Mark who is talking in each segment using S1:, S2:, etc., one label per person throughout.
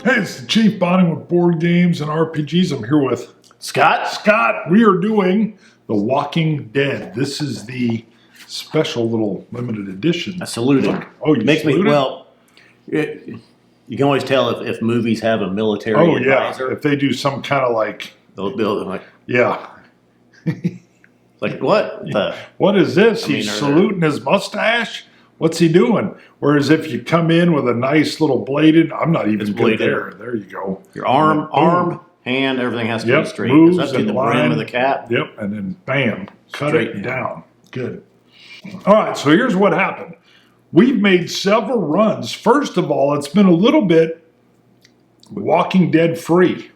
S1: Hey, it's the Chief Bonding with Board Games and RPGs. I'm here with
S2: Scott.
S1: Scott. We are doing The Walking Dead. This is the special little limited edition.
S2: I saluted.
S1: Oh, you
S2: makes
S1: saluted?
S2: me well. You can always tell if movies have a military
S1: Oh
S2: advisor.
S1: yeah, if they do some kind of like
S2: They'll build like
S1: yeah.
S2: like what the
S1: What is this?
S2: I mean,
S1: He's saluting his mustache. What's he doing? Whereas if you come in with a nice little bladed, I'm not even good
S2: bladed.
S1: there. There you go.
S2: your arm, hand, everything has to
S1: Yep,
S2: be straight.
S1: moves
S2: It's up to
S1: and
S2: the
S1: line.
S2: brim of the cap.
S1: Yep, and then bam, cut
S2: Straight
S1: it down. Good. All right, so here's what happened. We've made several runs. First of all, it's been a little bit Walking Dead free.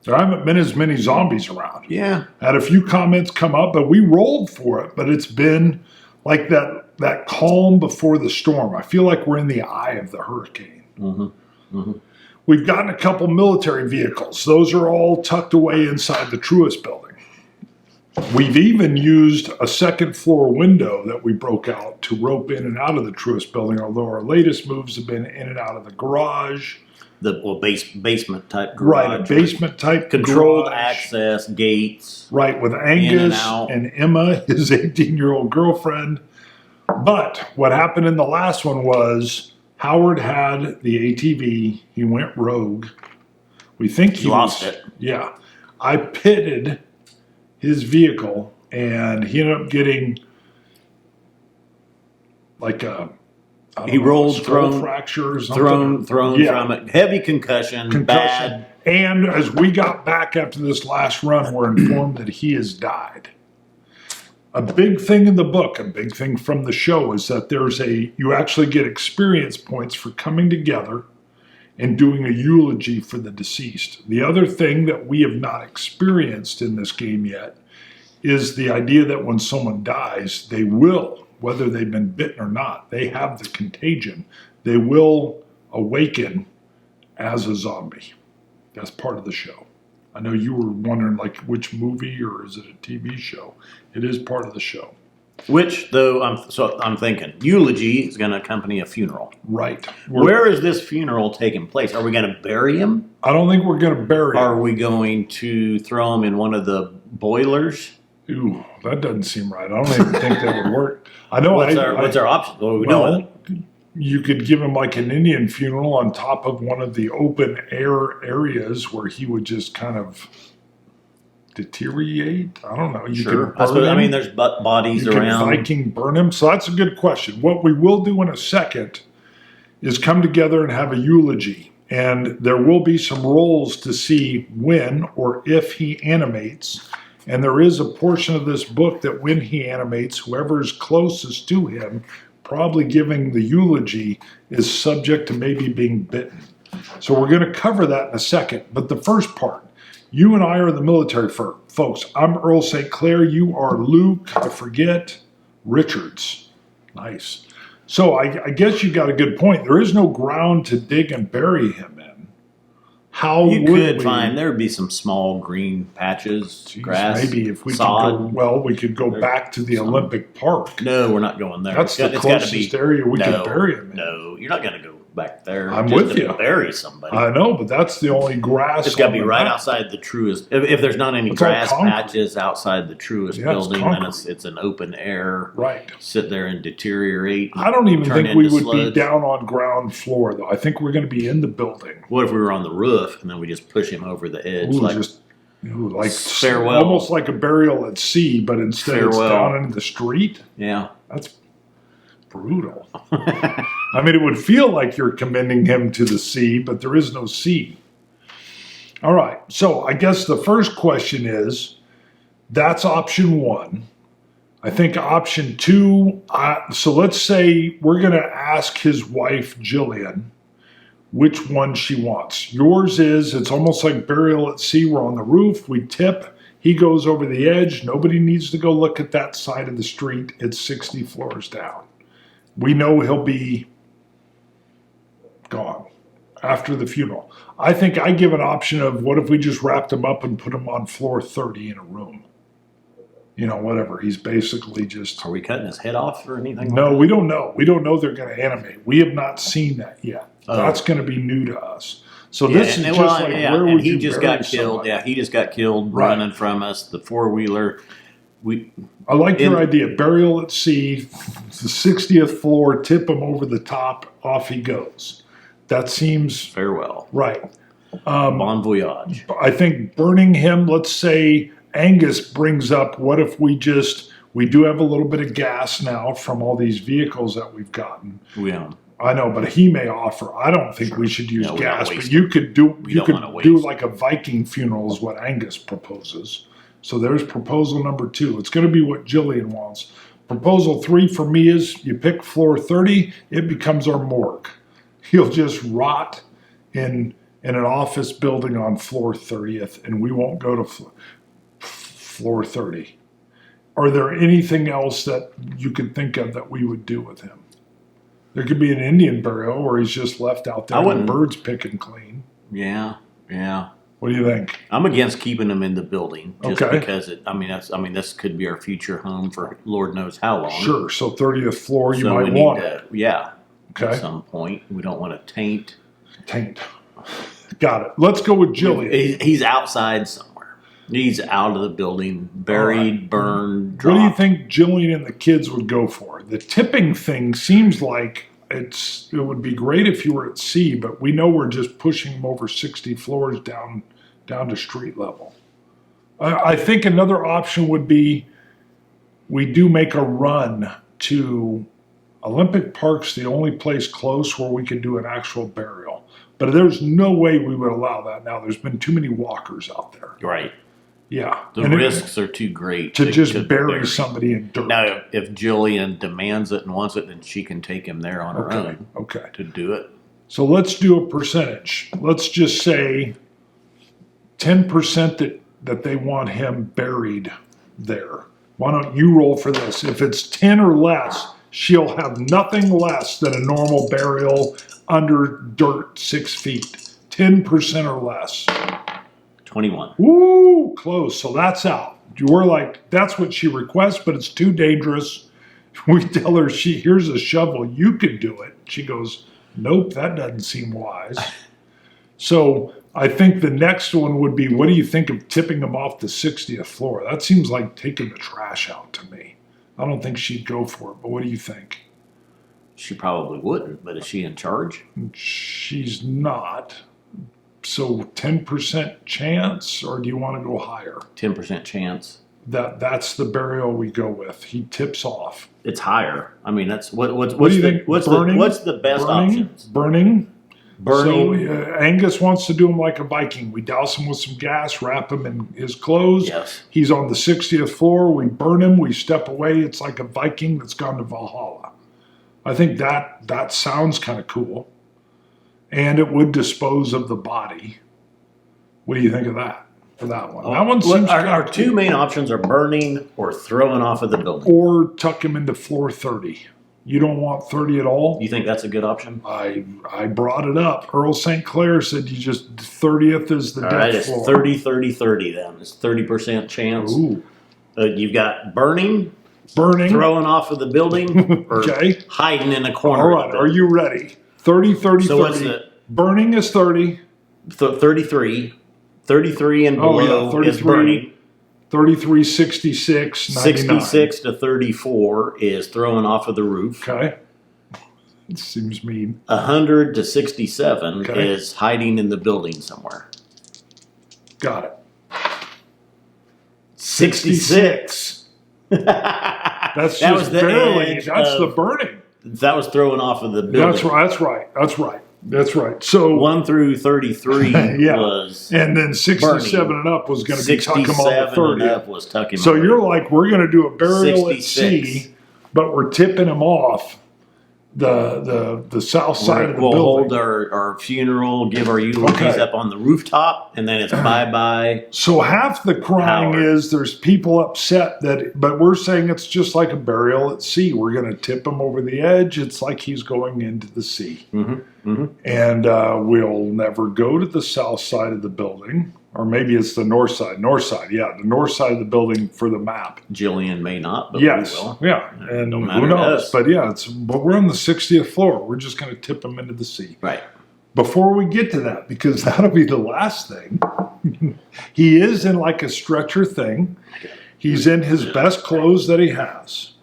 S1: There haven't been as many zombies around.
S2: Yeah.
S1: Had a few comments come up, but we rolled for it. But it's been like that calm before the storm. I feel like we're in the eye of the hurricane.
S2: Mm-hmm. Mm-hmm.
S1: We've gotten a couple military vehicles. Those are all tucked away inside the Truist building. We've even used a second floor window that we broke out to rope in and out of the Truist building, although our latest moves have been in and out of the garage.
S2: Basement type garage.
S1: Right, a basement type
S2: controlled
S1: garage.
S2: access, gates.
S1: Right, with
S2: and
S1: Angus
S2: out.
S1: and Emma, his 18-year-old girlfriend. But what happened in the last one was Howard had the ATV. He went rogue. We think he
S2: lost it.
S1: Yeah. I pitted his vehicle, and he ended up getting like
S2: He rolled,
S1: skull
S2: thrown,
S1: fracture or something.
S2: thrown
S1: Yeah.
S2: from it. Heavy concussion. Bad.
S1: And as we got back after this last run, we're informed that he has died. A big thing in the book, a big thing from the show is that you actually get experience points for coming together and doing a eulogy for the deceased. The other thing that we have not experienced in this game yet is the idea that when someone dies, they will, whether they've been bitten or not, they have the contagion. They will awaken as a zombie. That's part of the show. I know you were wondering, like, which movie or is it a TV show? It is part of the show.
S2: Which, though, I'm thinking, eulogy is going to accompany a funeral.
S1: Right.
S2: Where is this funeral taking place? Are we going to bury him?
S1: I don't think we're going to bury him.
S2: Are we going to throw him in one of the boilers?
S1: Ooh, that doesn't seem right. I don't even think that would work. I know.
S2: What's our option?
S1: Well, you could give him like an Indian funeral on top of one of the open air areas where he would just kind of deteriorate. I don't know. You
S2: Sure.
S1: could burn him.
S2: There's bodies
S1: You
S2: around.
S1: can Viking burn him. So that's a good question. What we will do in a second is come together and have a eulogy. And there will be some rolls to see when or if he animates. And there is a portion of this book that when he animates, whoever is closest to him, probably giving the eulogy, is subject to maybe being bitten. So we're going to cover that in a second. But the first part, you and I are the military folks. I'm Earl St. Clair. You are Luke, I forget, Richards. Nice. So I guess you got a good point. There is no ground to dig and bury him in. How
S2: you
S1: would
S2: could
S1: we
S2: find, there would be some small green patches, grass,
S1: maybe if we
S2: sod.
S1: we could go back to the Olympic Park.
S2: No, we're not going there.
S1: That's the closest area we could bury him in.
S2: No, you're not going to go back there.
S1: I'm
S2: just
S1: with
S2: to
S1: you.
S2: Bury somebody.
S1: I know, but that's the only grass.
S2: It's got to be
S1: on the
S2: right
S1: map.
S2: outside the Truist. If there's not any
S1: It's all
S2: grass
S1: concrete.
S2: patches outside the Truist
S1: Yeah, it's
S2: building, then
S1: concrete.
S2: it's an open air.
S1: Right.
S2: Sit there and deteriorate.
S1: I don't even
S2: turn
S1: think we
S2: into
S1: would
S2: sludge.
S1: be down on ground floor, though. I think we're going to be in the building.
S2: What if we were on the roof and then we just push him over the edge?
S1: Like
S2: farewell.
S1: almost like a burial at sea, but instead it's down into the street.
S2: Yeah.
S1: That's brutal. I mean, it would feel like you're commending him to the sea, but there is no sea. All right. So I guess the first question is, that's option one. I think option two, so let's say we're going to ask his wife, Jillian, which one she wants. Yours is, it's almost like burial at sea. We're on the roof. We tip. He goes over the edge. Nobody needs to go look at that side of the street. It's 60 floors down. We know he'll be gone after the funeral. I think I give an option of what if we just wrapped him up and put him on floor 30 in a room whatever. He's basically just.
S2: Are we cutting his head off or anything?
S1: No,
S2: like
S1: we don't know. We don't know they're going to animate. We have not seen that yet.
S2: Oh.
S1: That's going to be new to us. So
S2: Yeah,
S1: this is
S2: and,
S1: just like where would
S2: he
S1: you
S2: just
S1: bury
S2: got killed.
S1: somebody?
S2: Yeah, he just got killed
S1: Right.
S2: running from us. The 4-wheeler.
S1: I like your idea. Burial at sea, the 60th floor, tip him over the top, off he goes. That seems
S2: Farewell.
S1: right.
S2: Bon voyage.
S1: I think burning him, let's say Angus brings up, what if we do have a little bit of gas now from all these vehicles that we've gotten. I know, but he may offer. I don't think we should use gas, but you could do like a Viking funeral is what Angus proposes. So there's proposal number 2. It's going to be what Jillian wants. Proposal 3 for me is you pick floor 30, it becomes our morgue. He'll just rot in an office building on floor 30th, and we won't go to floor 30. Are there anything else that you could think of that we would do with him? There could be an Indian burial where he's just left out there and the birds picking clean.
S2: Yeah.
S1: What do you think?
S2: I'm against keeping them in the building just
S1: Okay.
S2: because this could be our future home for Lord knows how long.
S1: Sure. So 30th floor, you
S2: So
S1: might
S2: we need
S1: want
S2: to,
S1: it.
S2: yeah.
S1: Okay.
S2: At some point, we don't want to taint.
S1: Got it. Let's go with Jillian.
S2: He's outside somewhere. He's out of the building, buried, burned, dropped.
S1: What do you think Jillian and the kids would go for? The tipping thing seems like it would be great if you were at sea, but we know we're just pushing them over 60 floors down to street level. I think another option would be we do make a run to Olympic Park's the only place close where we could do an actual burial. But there's no way we would allow that now. There's been too many walkers out there.
S2: Right.
S1: Yeah.
S2: The risks are too great
S1: to just bury somebody in dirt.
S2: Now, if Jillian demands it and wants it, then she can take him there on her own to do it.
S1: So let's do a percentage. Let's just say 10% that they want him buried there. Why don't you roll for this? If it's 10 or less, she'll have nothing less than a normal burial under dirt 6 feet. 10% or less.
S2: 21.
S1: Woo, close. So that's out. We're like, that's what she requests, but it's too dangerous. We tell her, here's a shovel, you could do it. She goes, nope, that doesn't seem wise. So I think the next one would be, what do you think of tipping them off the 60th floor? That seems like taking the trash out to me. I don't think she'd go for it, but what do you think?
S2: She probably wouldn't, but is she in charge?
S1: She's not. So 10% chance, or do you want to go higher?
S2: 10% chance.
S1: That's the burial we go with. He tips off.
S2: It's higher. I mean, that's what
S1: do you think?
S2: What's the best options?
S1: Burning.
S2: So
S1: Angus wants to do him like a Viking. We douse him with some gas, wrap him in his clothes.
S2: Yes.
S1: He's on the 60th floor. We burn him. We step away. It's like a Viking that's gone to Valhalla. I think that sounds kind of cool. And it would dispose of the body. What do you think of that for that one? That one seems
S2: our two main options are burning or throwing off of the building.
S1: Or tuck him into floor 30. You don't want 30 at all?
S2: You think that's a good option?
S1: I brought it up. Earl St. Clair said you just 30th is the death floor.
S2: It's 30, 30, 30 then. It's 30% chance.
S1: Ooh.
S2: You've got burning,
S1: throwing
S2: off of the building, or hiding in a corner.
S1: All right, are you ready? 30, 30,
S2: so
S1: 30. What's burning is 30.
S2: 33. 33 and below is burning.
S1: 33, 66, 99.
S2: 66 to 34 is throwing off of the roof.
S1: Okay. It seems mean.
S2: 100 to 67 is hiding in the building somewhere.
S1: Got it.
S2: 66.
S1: That's just barely. That's the burning.
S2: That was throwing off of the building.
S1: That's right. So
S2: 1 through 33 was
S1: and then 67
S2: burning.
S1: And up was going to be tucking them on the 30.
S2: And up was tucking
S1: so
S2: them.
S1: You're like, we're going to do a burial
S2: 66.
S1: at sea, but we're tipping them off the south side of the building.
S2: We'll hold our funeral, give our eulogies up on the rooftop, and then it's bye-bye.
S1: So half the crying is there's people upset but we're saying it's just like a burial at sea. We're going to tip him over the edge. It's like he's going into the sea.
S2: Mm-hmm. Mm-hmm.
S1: And we'll never go to the south side of the building. Or maybe it's the north side. North side, yeah, the north side of the building for the map.
S2: Jillian may not, but
S1: Yes,
S2: we will.
S1: yeah, and
S2: Don't
S1: who
S2: matter to
S1: knows?
S2: us.
S1: But yeah, but we're on the 60th floor. We're just going to tip them into the sea.
S2: Right.
S1: Before we get to that, because that'll be the last thing, he is in like a stretcher thing. He's in his best clothes that he has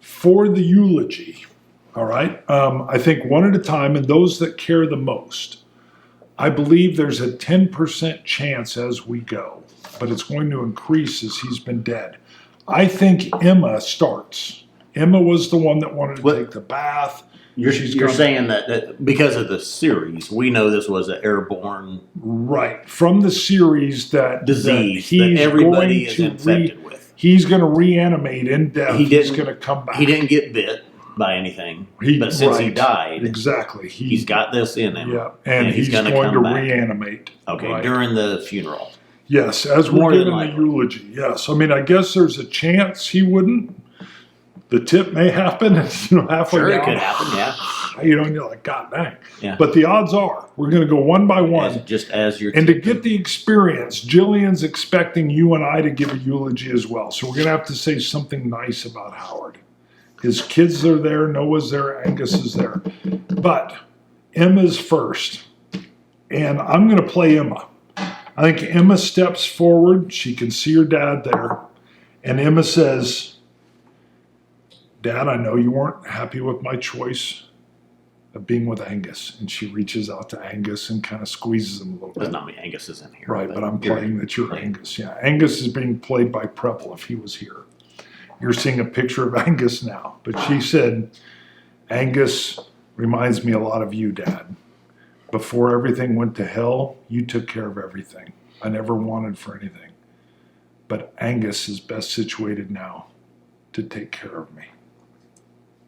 S1: for the eulogy. All right. I think one at a time, and those that care the most. I believe there's a 10% chance as we go, but it's going to increase as he's been dead. I think Emma starts. Emma was the one that wanted to take the bath.
S2: You're saying that because of the series, we know this was an airborne
S1: from the series that
S2: disease
S1: that
S2: that everybody is infected with.
S1: He's going to reanimate in death. He's going to come back.
S2: He didn't get bit by anything, but since he died,
S1: exactly,
S2: he's got this in him.
S1: Yeah, and he's going to reanimate.
S2: Okay, during the funeral.
S1: Yes, as we're giving the eulogy. Yes, I mean, I guess there's a chance he wouldn't. The tip may happen, halfway down.
S2: It could happen, yeah.
S1: And you're like, God dang.
S2: Yeah.
S1: But the odds are, we're going to go one by one.
S2: And
S1: to get the experience, Jillian's expecting you and I to give a eulogy as well. So we're going to have to say something nice about Howard. His kids are there, Noah's there, Angus is there. But Emma's first. And I'm going to play Emma. I think Emma steps forward. She can see her dad there. And Emma says, Dad, I know you weren't happy with my choice of being with Angus. And she reaches out to Angus and kind of squeezes him a little bit.
S2: That's not me. Angus isn't here.
S1: Right, but I'm playing that you're Angus. Yeah, Angus is being played by Preble if he was here. You're seeing a picture of Angus now. But she said, Angus reminds me a lot of you, Dad. Before everything went to hell, you took care of everything. I never wanted for anything. But Angus is best situated now to take care of me.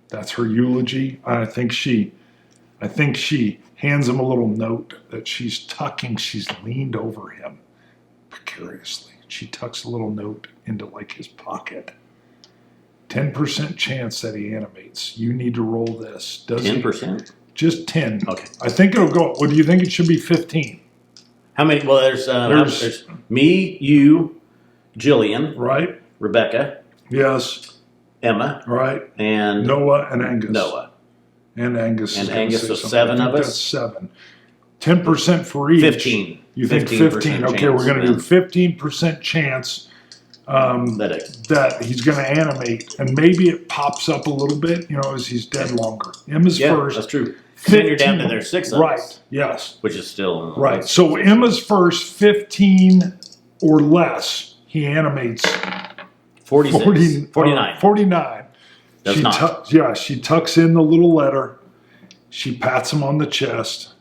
S1: That's her eulogy. I think she hands him a little note that she's tucking. She's leaned over him precariously. She tucks a little note into like his pocket. 10% chance that he animates. You need to roll this. Does
S2: 10%?
S1: Just 10.
S2: Okay.
S1: I think it'll go. What do you think it should be? 15.
S2: How many? Well, there's me, you, Jillian,
S1: right?
S2: Rebecca,
S1: yes,
S2: Emma,
S1: right,
S2: and
S1: Noah and Angus.
S2: Noah
S1: and Angus.
S2: And Angus, so 7 of us.
S1: That's 7. 10% for each.
S2: 15.
S1: You think 15? Okay, we're going to do 15% chance that he's going to animate, and maybe it pops up a little bit, as he's dead longer. Emma's first.
S2: That's true. Then you're down to their 6 of us.
S1: Right. Yes.
S2: Which is still
S1: right. So Emma's first, 15 or less, he animates.
S2: 49.
S1: 49. She tucks in the little letter. She pats him on the chest.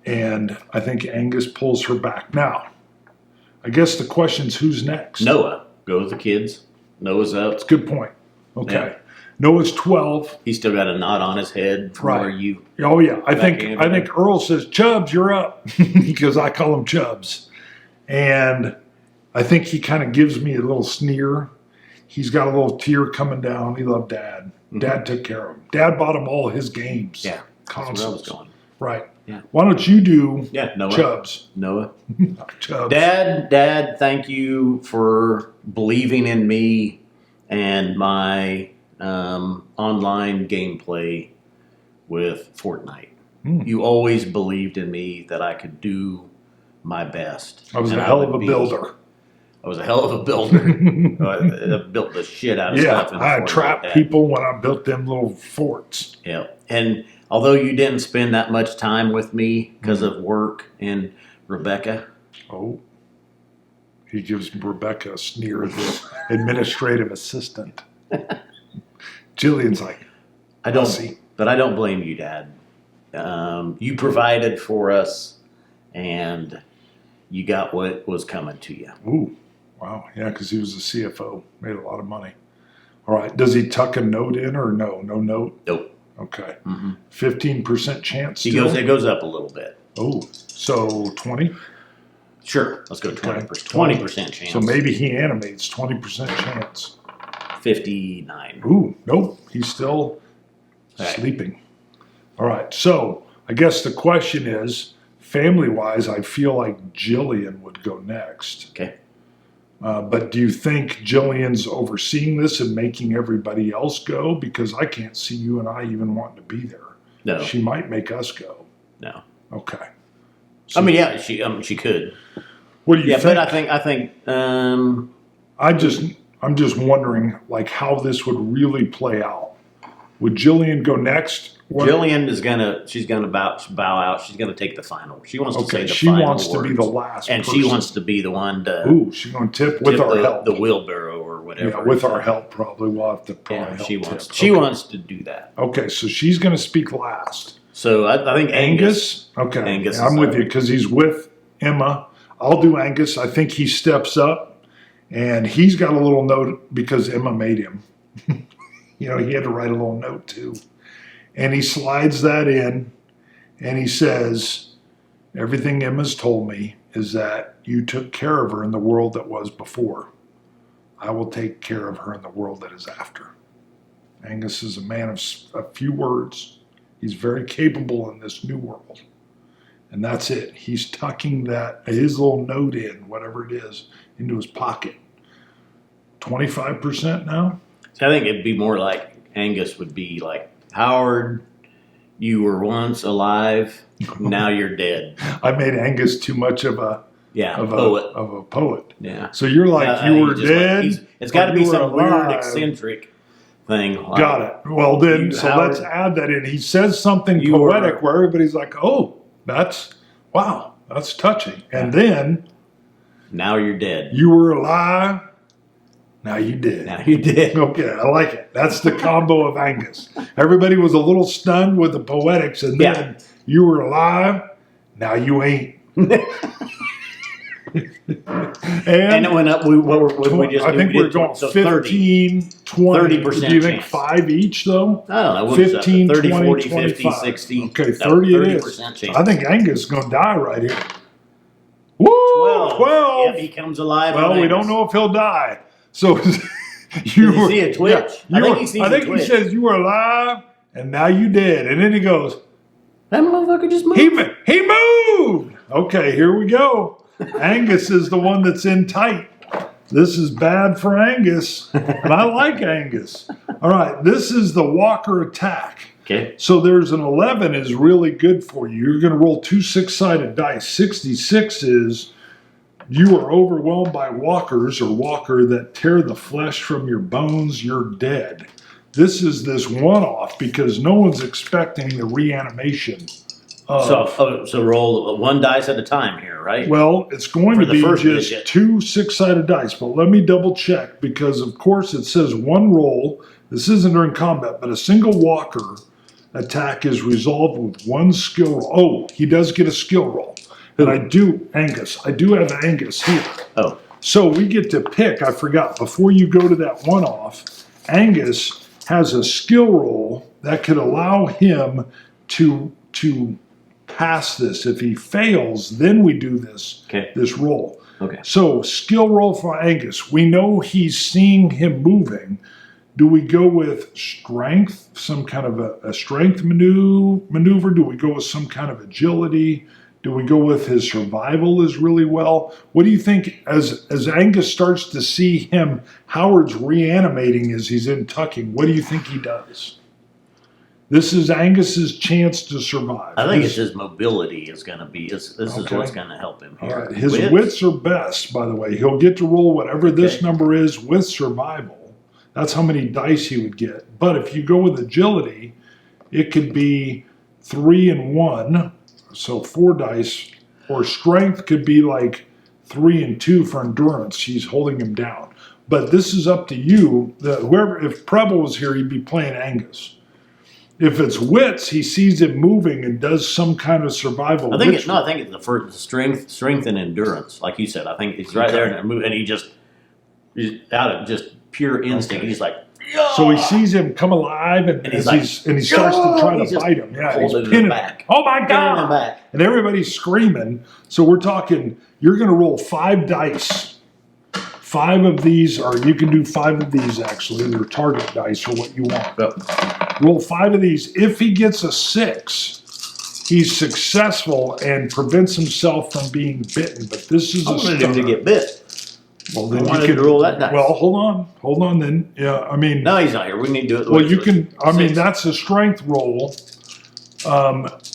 S1: And I think Angus pulls her back. Now, I guess the question's who's next?
S2: Noah. Go with the kids. Noah's up.
S1: That's a good point. Okay.
S2: Yeah.
S1: Noah's 12.
S2: He's still got a knot on his head from where you.
S1: Oh yeah. I think Earl says, Chubbs, you're up. Because I call him Chubbs. And I think he kind of gives me a little sneer. He's got a little tear coming down. He loved Dad. Mm-hmm. Dad took care of him. Dad bought him all his games.
S2: Yeah.
S1: Consoles.
S2: That's where I was going.
S1: Right.
S2: Yeah.
S1: Why don't you do
S2: Noah.
S1: Chubbs?
S2: Noah.
S1: Chubbs.
S2: Dad, thank you for believing in me and my online gameplay with Fortnite. You always believed in me that I could do my best.
S1: I was a hell of a builder.
S2: I was a hell of a builder. I built the shit out of stuff.
S1: Yeah, I trapped people when I built them little forts.
S2: Yeah, and although you didn't spend that much time with me because of work and Rebecca.
S1: Oh, he gives Rebecca a sneer as the administrative assistant. Jillian's like,
S2: I don't blame you, Dad. You provided for us, and you got what was coming to you.
S1: Ooh, wow, yeah, because he was a CFO, made a lot of money. All right, does he tuck a note in or no? No note?
S2: Nope.
S1: Okay. 15% chance
S2: It goes up a little bit.
S1: Oh, so 20?
S2: Sure, let's go 20%. 20% chance.
S1: So maybe he animates 20% chance.
S2: 59.
S1: Ooh, nope, he's still sleeping. All right, so I guess the question is family-wise, I feel like Jillian would go next.
S2: Okay.
S1: But do you think Jillian's overseeing this and making everybody else go? Because I can't see you and I even wanting to be there.
S2: No.
S1: She might make us go.
S2: No.
S1: Okay.
S2: I mean, yeah, she could.
S1: What do you think?
S2: But I think
S1: I'm just wondering like how this would really play out. Would Jillian go next?
S2: Jillian she's gonna bow out. She's gonna take the final. She wants to say the
S1: she
S2: final
S1: wants
S2: words.
S1: to be the last
S2: and
S1: person.
S2: she wants to be the one to.
S1: Ooh, she's gonna tip with our help.
S2: The wheelbarrow or whatever.
S1: Yeah, with our help, probably we'll have to probably help.
S2: She wants to do that.
S1: Okay, so she's gonna speak last.
S2: So I think Angus.
S1: Okay,
S2: Angus
S1: I'm with you because he's with Emma. I'll do Angus. I think he steps up, and he's got a little note because Emma made him. He had to write a little note too. And he slides that in, and he says, everything Emma's told me is that you took care of her in the world that was before. I will take care of her in the world that is after. Angus is a man of a few words. He's very capable in this new world. And that's it. He's tucking his little note in, whatever it is, into his pocket. 25% now?
S2: So I think it'd be more like Angus would be like, Howard, you were once alive, now you're dead.
S1: I made Angus too much of a poet.
S2: Yeah.
S1: So you're like, you were dead?
S2: It's got to be some
S1: alive.
S2: weird eccentric thing. Like,
S1: got it. Well, then,
S2: Howard,
S1: let's add that in. He says something poetic where everybody's like, oh, that's touching. And then,
S2: now you're dead.
S1: You were alive. Now you did.
S2: Now you did.
S1: Okay, I like it. That's the combo of Angus. Everybody was a little stunned with the poetics, and then you were alive. Now you ain't. and
S2: it went up.
S1: I think we're going so 15, 20.
S2: 30%.
S1: Do you think 5 each, though?
S2: I don't know.
S1: 15,
S2: 30,
S1: 20,
S2: 40,
S1: 25.
S2: 50, 60.
S1: Okay, 30 it is. I think Angus is going to die right here. Woo! 12.
S2: If he comes alive.
S1: Well, we don't know if he'll die. So
S2: you see a twitch?
S1: Yeah, I think he says you were alive and now you dead. And then he goes,
S2: that motherfucker just moved.
S1: He moved. Okay, here we go. Angus is the one that's in tight. This is bad for Angus. And I like Angus. All right, this is the Walker attack.
S2: Okay.
S1: So there's an 11 is really good for you. You're going to roll 2 6-sided dice. 66 is you are overwhelmed by walkers or walker that tear the flesh from your bones. You're dead. This is this one-off because no one's expecting the reanimation.
S2: So roll 1 dice at a time here, right?
S1: Well, it's going to be just
S2: digit.
S1: 2 6-sided dice, but let me double check because, of course, it says 1 roll. This isn't during combat, but a single walker attack is resolved with 1 skill roll. Oh, he does get a skill roll. And I do have Angus here.
S2: Oh.
S1: So we get to pick, I forgot, before you go to that one-off, Angus has a skill roll that could allow him to pass this. If he fails, then we do this roll.
S2: Okay.
S1: So skill roll for Angus. We know he's seeing him moving. Do we go with strength, some kind of a strength maneuver? Do we go with some kind of agility? Do we go with his survival is really well? What do you think as Angus starts to see him, Howard's reanimating as he's in tucking, what do you think he does? This is Angus's chance to survive.
S2: I think it's his mobility is going to be, this is what's going to help him here.
S1: All right. His wits are best, by the way. He'll get to roll whatever this number is with survival. That's how many dice he would get. But if you go with agility, it could be 3 and 1. So 4 dice, or strength could be like 3 and 2 for endurance. He's holding him down. But this is up to you. If Preble was here, he'd be playing Angus. If it's wits, he sees him moving and does some kind of survival.
S2: I think it's the first strength and endurance, like you said. I think he's right there and he's out of just pure instinct. He's like, yeah!
S1: So he sees him come alive, and he starts to try to bite him. Yeah, he's pinning him back. Oh my God! And everybody's screaming. So we're talking. You're going to roll 5 dice. 5 of these, or you can do 5 of these actually. They're target dice or what you want. Roll 5 of these. If he gets a 6, he's successful and prevents himself from being bitten. But this is
S2: I
S1: a
S2: wanted him to
S1: stunner.
S2: get bit.
S1: Well,
S2: I
S1: then
S2: wanted
S1: you can
S2: to roll that dice.
S1: Well, hold on. Then, yeah, I mean,
S2: No, he's not here. We need to do it. The
S1: well,
S2: way
S1: you
S2: it's
S1: can. I mean,
S2: 6.
S1: that's a strength roll.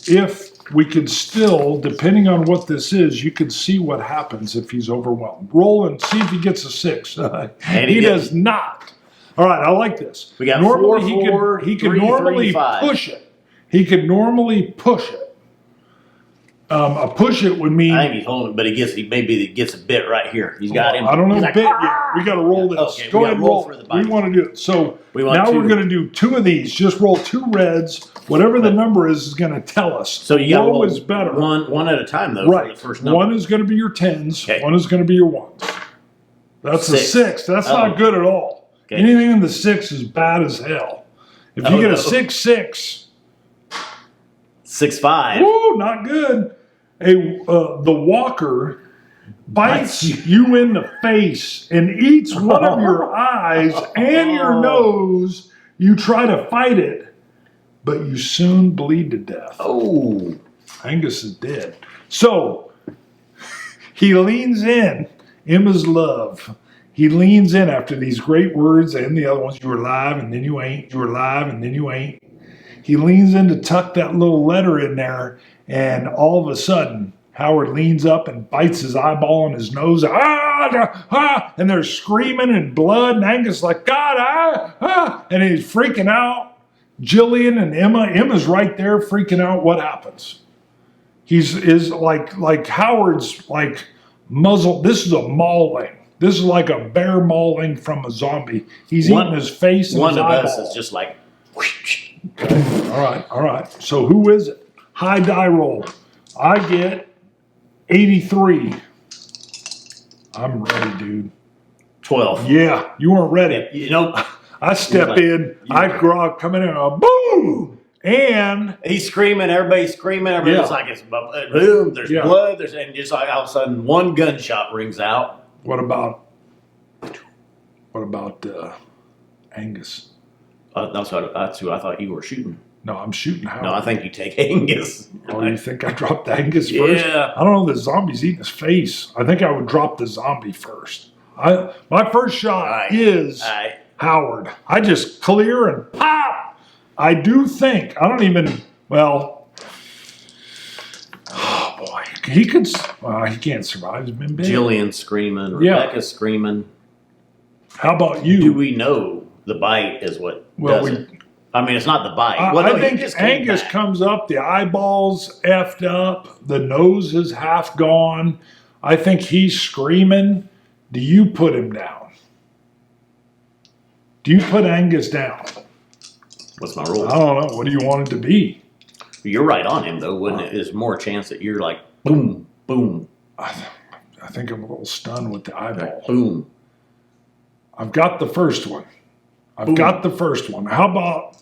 S1: If we could still, depending on what this is, you can see what happens if he's overwhelmed. Roll and see if he gets a 6.
S2: And
S1: he
S2: he
S1: does
S2: didn't.
S1: not. All right, I like this.
S2: We got
S1: normally
S2: 4,
S1: he could
S2: 3,
S1: normally
S2: 3, 5.
S1: push it. He could normally push it. A push it would mean
S2: I think he's holding, but he gets a bit right here. He's got him.
S1: I don't know
S2: He's
S1: a
S2: like,
S1: bit yet. We got to roll this.
S2: Okay,
S1: Go
S2: we
S1: ahead and
S2: gotta roll
S1: roll.
S2: for the
S1: We
S2: bite.
S1: want to do it. So
S2: We want
S1: now
S2: 2.
S1: we're going to do 2 of these. Just roll 2 reds. Whatever the number is going to tell us.
S2: So you got to
S1: low
S2: roll
S1: is better.
S2: one at a time though.
S1: Right.
S2: For the first number.
S1: 1 is going to be your 10s.
S2: Okay.
S1: 1 is going to be your 1s. That's a 6. That's not good at all.
S2: Okay.
S1: Anything in the 6 is bad as hell. If you get a 6-6,
S2: 6-5.
S1: woo, not good. The walker bites you in the face and eats one of your eyes and your nose. You try to fight it, but you soon bleed to death.
S2: Oh.
S1: Angus is dead. So he leans in. Emma's love. He leans in after these great words and the other ones. You were alive and then you ain't. You were alive and then you ain't. He leans in to tuck that little letter in there, and all of a sudden, Howard leans up and bites his eyeball on his nose. And they're screaming and blood, and Angus like, God, and he's freaking out. Jillian and Emma's right there freaking out. What happens? He's like Howard's like muzzle. This is a mauling. This is like a bear mauling from a zombie. He's eating his face and
S2: one
S1: his
S2: of
S1: eyeball.
S2: us is just like.
S1: Okay. All right. So who is it? High die roll. I get 83. I'm ready, dude.
S2: 12.
S1: Yeah, you weren't ready.
S2: You know,
S1: I step
S2: like,
S1: in, I come in and boom! And
S2: he's screaming, everybody's screaming, everybody's like, it's boom, there's blood, and just like all of a sudden one gunshot rings out.
S1: what about Angus?
S2: That's who I thought you were shooting.
S1: No, I'm shooting Howard.
S2: No, I think you take Angus.
S1: Oh, you think I dropped Angus first?
S2: Yeah.
S1: I don't know. The zombie's eating his face. I think I would drop the zombie first. My first shot is Howard. I just clear and pop. I do think, oh boy, he can't survive. He's been big.
S2: Jillian screaming, Rebecca screaming.
S1: How about you?
S2: Do we know the bite is what does it? I mean, it's not the bite.
S1: I think Angus comes up, the eyeballs effed up, the nose is half gone. I think he's screaming. Do you put him down? Do you put Angus down?
S2: What's my rule?
S1: I don't know. What do you want it to be?
S2: You're right on him, though, wouldn't it? There's more chance that you're like, boom, boom.
S1: I think I'm a little stunned with the eyeball.
S2: Like, boom.
S1: I've got the first one. How about,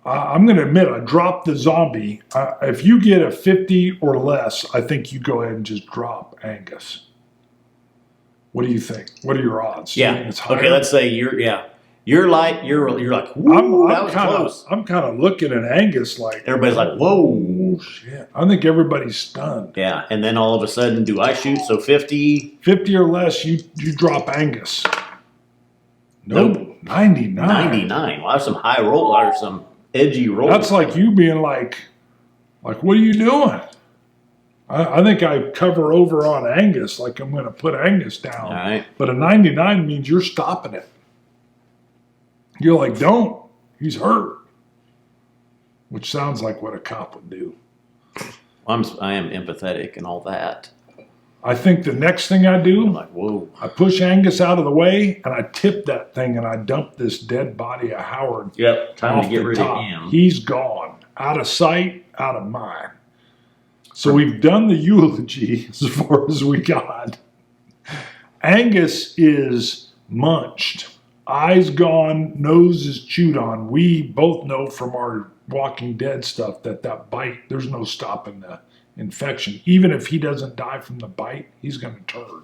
S1: I'm going to admit, I dropped the zombie. If you get a 50 or less, I think you go ahead and just drop Angus. What do you think? What are your odds?
S2: Yeah. Okay, let's say you're like, woo, that was close.
S1: I'm kind of looking at Angus like.
S2: Everybody's like, whoa.
S1: Oh, shit. I think everybody's stunned.
S2: Yeah, and then all of a sudden, do I shoot? So 50?
S1: 50 or less, you drop Angus. Nope. 99.
S2: 99. Well, that's some high roll or some edgy roll.
S1: That's like you being like, what are you doing? I think I cover over on Angus, like I'm going to put Angus down.
S2: All right.
S1: But a 99 means you're stopping it. You're like, don't. He's hurt. Which sounds like what a cop would do.
S2: I am empathetic and all that.
S1: I think the next thing I do,
S2: I'm like, whoa.
S1: I push Angus out of the way and I tip that thing and I dump this dead body of Howard.
S2: Yep. Time
S1: off
S2: to get
S1: the
S2: rid
S1: top.
S2: of him.
S1: He's gone. Out of sight, out of mind. So we've done the eulogy as far as we got. Angus is munched. Eyes gone, nose is chewed on. We both know from our Walking Dead stuff that bite, there's no stopping the infection. Even if he doesn't die from the bite, he's going to turn.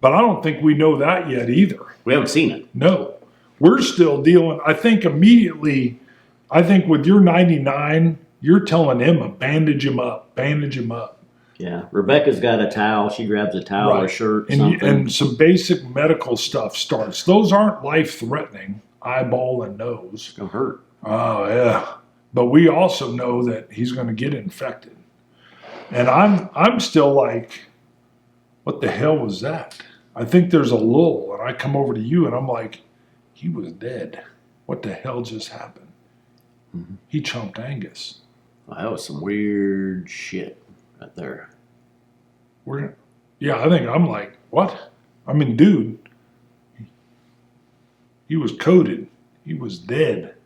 S1: But I don't think we know that yet either.
S2: We haven't seen it.
S1: No. We're still dealing, I think immediately I think with your 99, you're telling Emma, bandage him up, bandage him up.
S2: Yeah, Rebecca's got a towel. She grabs a towel or
S1: Right.
S2: shirt,
S1: And,
S2: something.
S1: and some basic medical stuff starts. Those aren't life-threatening, eyeball and nose.
S2: It's gonna hurt.
S1: Oh, yeah. But we also know that he's going to get infected. And I'm still like, what the hell was that? I think there's a lull, and I come over to you, and I'm like, he was dead. What the hell just happened?
S2: Mm-hmm.
S1: He chomped Angus.
S2: Well, that was some weird shit right there.
S1: Yeah, I think I'm like, what? I mean, dude, he was coated. He was dead.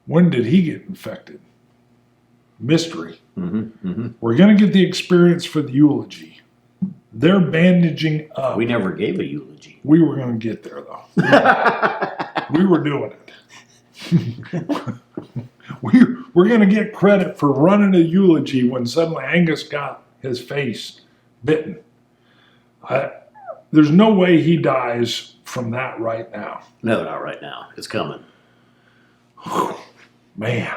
S1: When did he get infected? Mystery.
S2: Mm-hmm, mm-hmm.
S1: We're going to get the experience for the eulogy. They're bandaging up.
S2: We never gave a eulogy.
S1: We were going to get there, though. We were doing it. We're going to get credit for running a eulogy when suddenly Angus got his face bitten. There's no way he dies from that right now.
S2: No, not right now. It's coming.
S1: Man.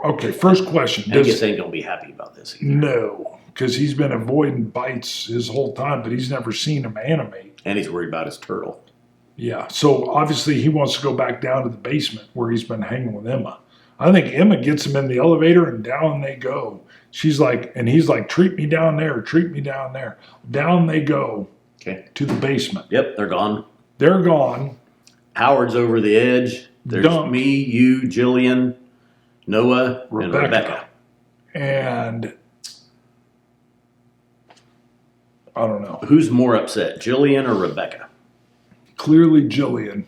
S1: Okay, first question.
S2: Angus ain't gonna be happy about this either.
S1: No, because he's been avoiding bites his whole time, but he's never seen him animate.
S2: And he's worried about his turtle.
S1: Yeah, so obviously he wants to go back down to the basement where he's been hanging with Emma. I think Emma gets him in the elevator and down they go. She's like, and he's like, treat me down there, treat me down there. Down they go to the basement.
S2: Yep, they're gone.
S1: They're gone.
S2: Howard's over the edge. There's
S1: Dumped.
S2: me, you, Jillian, Noah, and Rebecca.
S1: And I don't know.
S2: Who's more upset, Jillian or Rebecca?
S1: Clearly Jillian.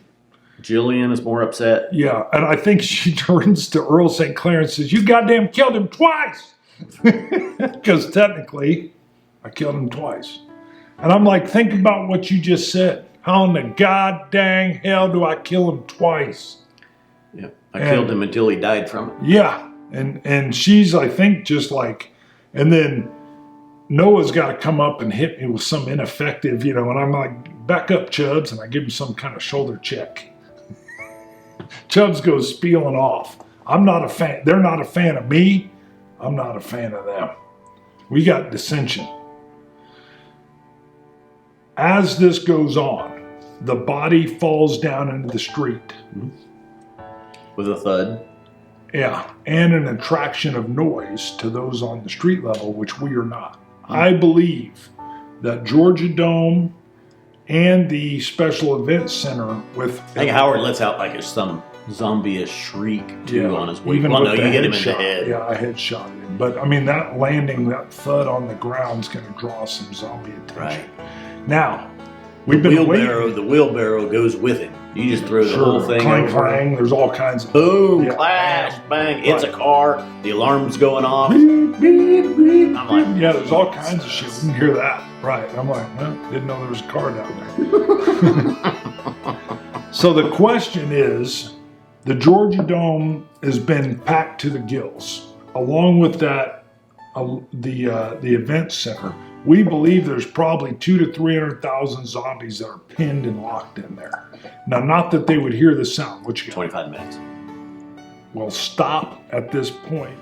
S2: Jillian is more upset.
S1: Yeah, and I think she turns to Earl St. Clair and says, you goddamn killed him twice! Because technically, I killed him twice. And I'm like, think about what you just said. How in the god dang hell do I kill him twice?
S2: Yeah, I killed him until he died from it.
S1: Yeah, and she's, I think, just like, and then Noah's got to come up and hit me with some ineffective, and I'm like, back up, Chubbs, and I give him some kind of shoulder check. Chubbs goes spieling off. I'm not a fan. They're not a fan of me. I'm not a fan of them. We got dissension. As this goes on, the body falls down into the street.
S2: With a thud.
S1: Yeah, and an attraction of noise to those on the street level, which we are not. I believe that Georgia Dome and the Special Events Center with...
S2: I think Howard lets out like some zombie-ish shriek too on his way.
S1: Even
S2: well,
S1: with
S2: no,
S1: the
S2: you get him in
S1: headshot.
S2: the head.
S1: Yeah, I headshot him. But I mean, that landing, that thud on the ground is going to draw some zombie attention.
S2: Right.
S1: Now, we've been waiting.
S2: The wheelbarrow goes with him. You just throw the whole thing
S1: clank,
S2: over.
S1: clang, there's all kinds of...
S2: Boom,
S1: Yeah.
S2: clash, bang. It's a car. The alarm's going off.
S1: Beep, beep, beep,
S2: I'm like,
S1: yeah, there's all kinds of shit. We can hear that. Right. I'm like, well, didn't know there was a car down there. So the question is, the Georgia Dome has been packed to the gills. Along with that, the event center. We believe there's probably 200,000 to 300,000 zombies that are pinned and locked in there. Now, not that they would hear the sound. What you got?
S2: 25 minutes.
S1: Well, stop at this point